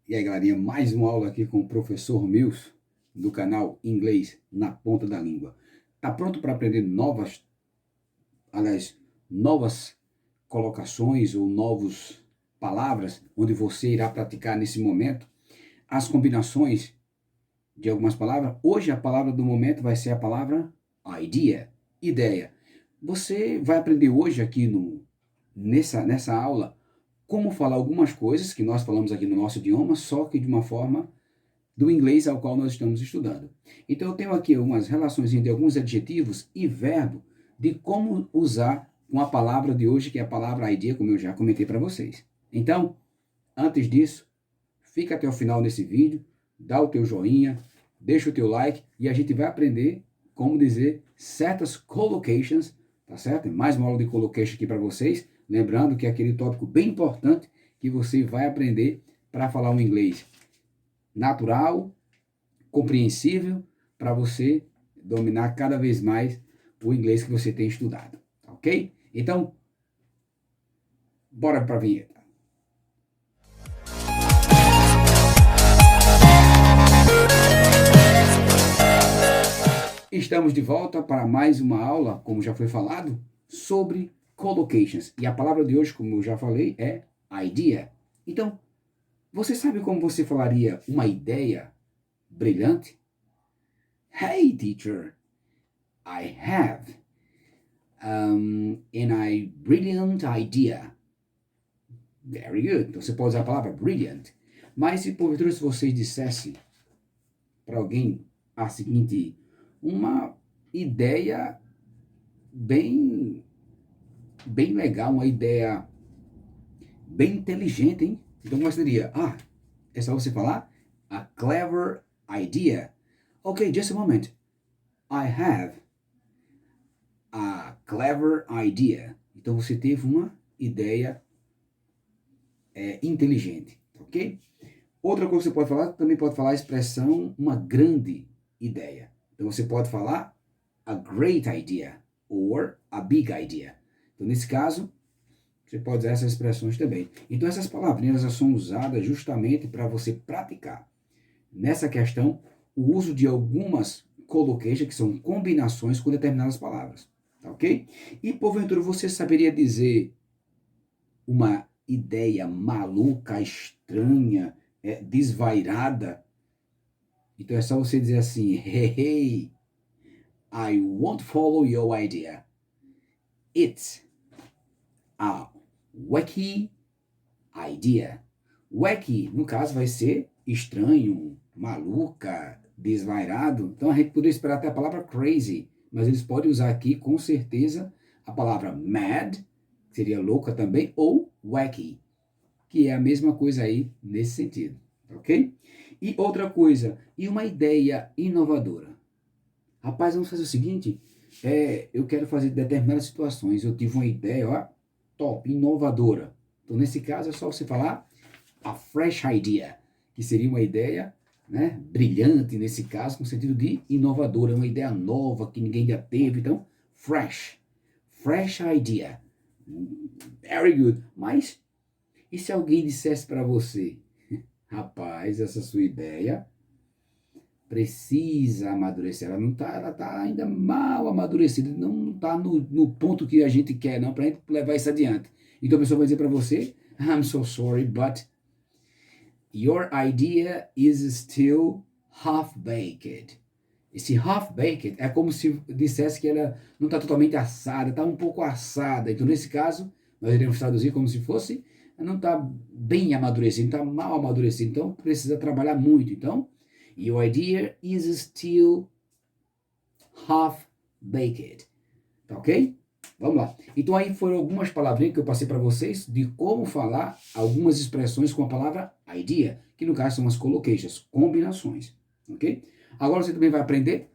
E aí, galerinha, mais uma aula aqui com o professor Mills, do canal Inglês na Ponta da Língua. Tá pronto para aprender novas colocações ou novas palavras, onde você irá praticar nesse momento as combinações de algumas palavras? Hoje a palavra do momento vai ser a palavra idea, ideia. Você vai aprender hoje aqui nessa aula como falar algumas coisas que nós falamos aqui no nosso idioma, só que de uma forma do inglês ao qual nós estamos estudando. Então, eu tenho aqui algumas relações entre alguns adjetivos e verbo de como usar com a palavra de hoje, que é a palavra idea, como eu já comentei para vocês. Então, antes disso, fica até o final desse vídeo, dá o teu joinha, deixa o teu like e a gente vai aprender como dizer certas collocations, tá certo? Mais uma aula de collocation aqui para vocês, lembrando que é aquele tópico bem importante que você vai aprender para falar um inglês natural, compreensível, para você dominar cada vez mais o inglês que você tem estudado, ok? Então, bora para a vinheta. Estamos de volta para mais uma aula, como já foi falado, sobre collocations. E a palavra de hoje, como eu já falei, é idea. Então, você sabe como você falaria uma ideia brilhante? Hey, teacher, I have an brilliant idea. Very good. Então, você pode usar a palavra brilliant. Mas se porventura se você dissesse para alguém a seguinte, uma ideia bem legal, uma ideia bem inteligente, hein? Então, como seria? É só você falar a clever idea. Okay, just a moment. I have a clever idea. Então, você teve uma ideia inteligente, ok? Outra coisa que você pode falar, também pode falar a expressão uma grande ideia. Então, você pode falar a great idea or a big idea. Então, nesse caso, você pode usar essas expressões também. Então, essas palavrinhas são usadas justamente para você praticar, nessa questão, o uso de algumas collocations, que são combinações com determinadas palavras. Tá ok? E, porventura, você saberia dizer uma ideia maluca, estranha, desvairada? Então, é só você dizer assim, hey, I won't follow your idea. It's a wacky idea. Wacky, no caso, vai ser estranho, maluca, desvairado. Então, a gente poderia esperar até a palavra crazy, mas eles podem usar aqui, com certeza, a palavra mad, que seria louca também, ou wacky, que é a mesma coisa aí nesse sentido, ok? E outra coisa, e uma ideia inovadora. Rapaz, vamos fazer o seguinte, eu quero fazer determinadas situações, eu tive uma ideia, ó, top, inovadora. Então, nesse caso, é só você falar a fresh idea, que seria uma ideia, né, brilhante, nesse caso, no sentido de inovadora, uma ideia nova que ninguém já teve. Então, fresh idea. Very good. Mas, e se alguém dissesse para você, rapaz, essa sua ideia precisa amadurecer, ela tá ainda mal amadurecida, não está no ponto que a gente quer, não, para a gente levar isso adiante. Então a pessoa vai dizer para você, I'm so sorry, but your idea is still half-baked. Esse half-baked é como se dissesse que ela não está totalmente assada, está um pouco assada. Então, nesse caso, nós iremos traduzir como se fosse, não está bem amadurecido, está mal amadurecido. Então, precisa trabalhar muito. Então, your idea is still half-baked. Tá ok? Vamos lá. Então, aí foram algumas palavrinhas que eu passei para vocês de como falar algumas expressões com a palavra idea, que no caso são as collocations, combinações. Ok? Agora você também vai aprender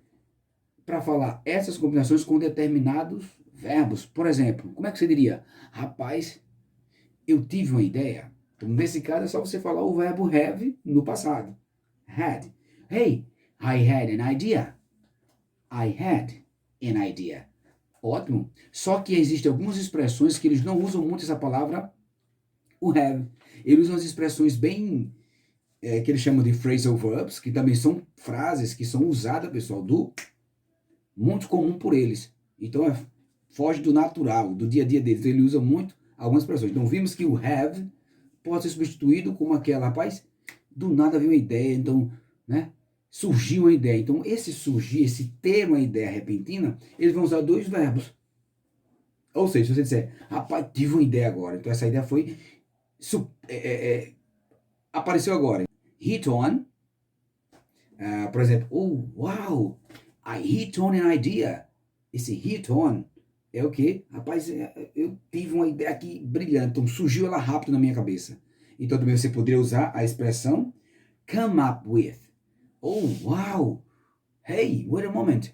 para falar essas combinações com determinados verbos. Por exemplo, como é que você diria? Rapaz, eu tive uma ideia. Então, nesse caso, é só você falar o verbo have no passado. Had. Hey, I had an idea. I had an idea. Ótimo. Só que existem algumas expressões que eles não usam muito essa palavra, o have. Eles usam as expressões bem que eles chamam de phrasal verbs, que também são frases que são usadas, pessoal, muito comum por eles. Então, foge do natural, do dia a dia deles. Então, ele usa muito algumas expressões. Então, vimos que o have pode ser substituído como aquela, rapaz, do nada veio uma ideia, então, né? Surgiu uma ideia. Então, esse surgir, esse ter uma ideia repentina, eles vão usar dois verbos. Ou seja, se você disser, rapaz, tive uma ideia agora. Então, essa ideia foi, apareceu agora. Hit on, por exemplo, oh, wow, I hit on an idea. Esse hit on é o quê? Rapaz, eu tive uma ideia aqui brilhante, então surgiu ela rápido na minha cabeça. Então também você poderia usar a expressão come up with. Oh, wow. Hey, wait a moment.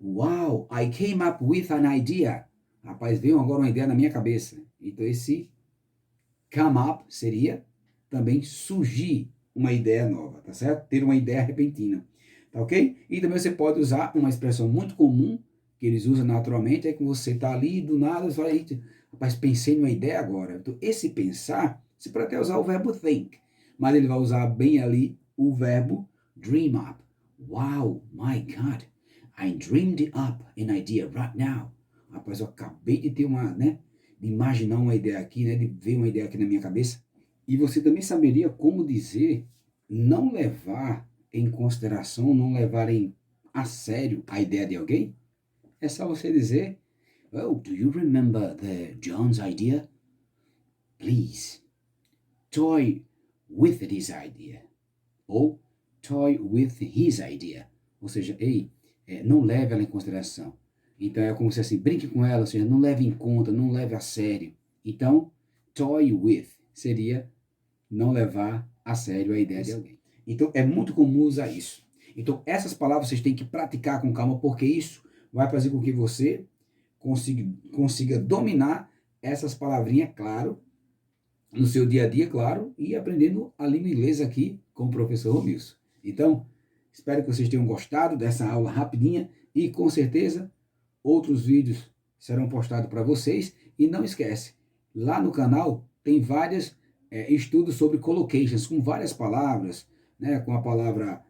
Wow, I came up with an idea. Rapaz, veio agora uma ideia na minha cabeça. Então esse come up seria também surgir uma ideia nova, tá certo? Ter uma ideia repentina, tá ok? E também você pode usar uma expressão muito comum que eles usam naturalmente, é que você tá ali do nada, você fala, rapaz, pensei numa ideia agora. Então esse pensar, você pode até usar o verbo think, mas ele vai usar bem ali o verbo dream up. Wow, my God, I dreamed up an idea right now. Rapaz, eu acabei de ter uma, né? De imaginar uma ideia aqui, né? De ver uma ideia aqui na minha cabeça. E você também saberia como dizer não levar em consideração, não levar a sério a ideia de alguém? É só você dizer, oh, do you remember the John's idea? Please, toy with this idea. Ou toy with his idea. Ou seja, ei, não leve ela em consideração. Então é como se assim, brinque com ela, ou seja, não leve em conta, não leve a sério. Então, toy with seria não levar a sério a ideia de alguém. Então, é muito comum usar isso. Então, essas palavras vocês têm que praticar com calma, porque isso vai fazer com que você consiga dominar essas palavrinhas, claro, no seu dia a dia, claro, e aprendendo a língua inglesa aqui com o professor Romilson. Então, espero que vocês tenham gostado dessa aula rapidinha e, com certeza, outros vídeos serão postados para vocês. E não esquece, lá no canal tem vários estudos sobre collocations, com várias palavras, né, com a palavra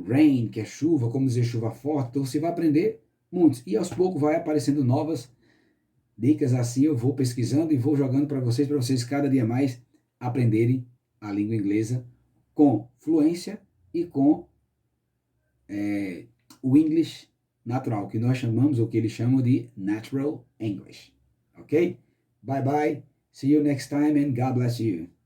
rain, que é chuva, como dizer chuva forte. Então você vai aprender muitos. E aos poucos vai aparecendo novas dicas assim, eu vou pesquisando e vou jogando para vocês cada dia mais aprenderem a língua inglesa com fluência e com o English natural, que nós chamamos, ou que eles chamam de Natural English. Ok? Bye bye. See you next time and God bless you.